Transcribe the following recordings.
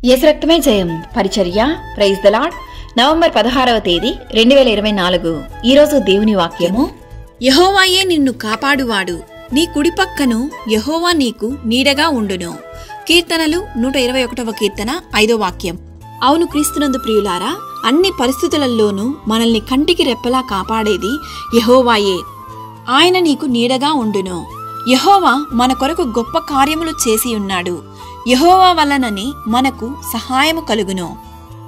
యేసు రక్తమే జయం పరిచర్య ప్రైజ్ ద లార్డ్. నవంబర్ 16వ తేదీ 2024. ఈరోజు దేవుని వాక్యము. యెహోవాయే నిన్ను కాపాడువాడు, నీ కుడిపక్కను యెహోవా నీకు నీడగా ఉండును. కీర్తనలు 121వ కీర్తన 5వ వాక్యం. అవును క్రీస్తునందు ప్రియులారా, అన్ని పరిస్థితులలోనూ మనల్ని కంటికి రెప్పలా కాపాడేది యెహోవాయే. ఆయన నీకు నీడగా ఉండును. యెహోవా మన కొరకు గొప్ప కార్యములు చేసి ఉన్నాడు. యెహోవా వలనని మనకు సహాయము కలుగును.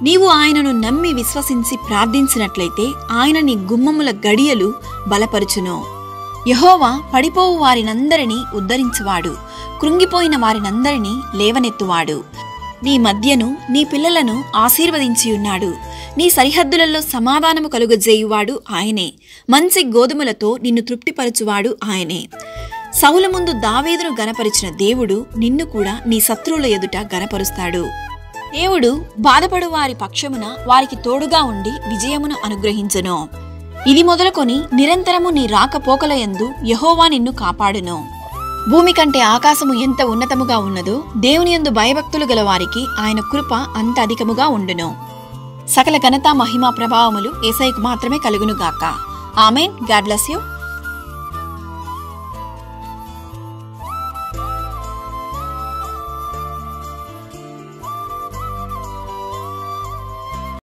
నీవు ఆయనను నమ్మి విశ్వసించి ప్రార్థించినట్లయితే ఆయన నీ గుమ్మముల గడియలు బలపరుచును. యెహోవా పడిపోవు వారినందరినీ ఉద్ధరించువాడు, కృంగిపోయిన వారినందరినీ లేవనెత్తువాడు. నీ మధ్యను నీ పిల్లలను ఆశీర్వదించియున్నాడు. నీ సరిహద్దులలో సమాధానము కలుగజేయువాడు ఆయనే. మంచి గోధుమలతో నిన్ను తృప్తిపరచువాడు ఆయనే. సౌలు ముందు దావీదును గనపరిచిన దేవుడు నిన్ను కూడా నీ శత్రువుల ఎదుట గనపరుస్తాడు. దేవుడు బాధపడు వారి పక్షమున వారికి తోడుగా ఉండి విజయమును అనుగ్రహించును. ఇది మొదలుకొని నిరంతరము నీ రాకపోకల యందు యెహోవా నిన్ను కాపాడును. భూమి కంటే ఆకాశము ఎంత ఉన్నతముగా ఉన్నదో దేవుని యందు భయభక్తులు గల వారికి ఆయన కృప అంత అధికముగా ఉండును. సకల ఘనత మహిమ ప్రభావములు యేసయ్యకు మాత్రమే కలుగునుగాక. ఆమేన్. God bless you.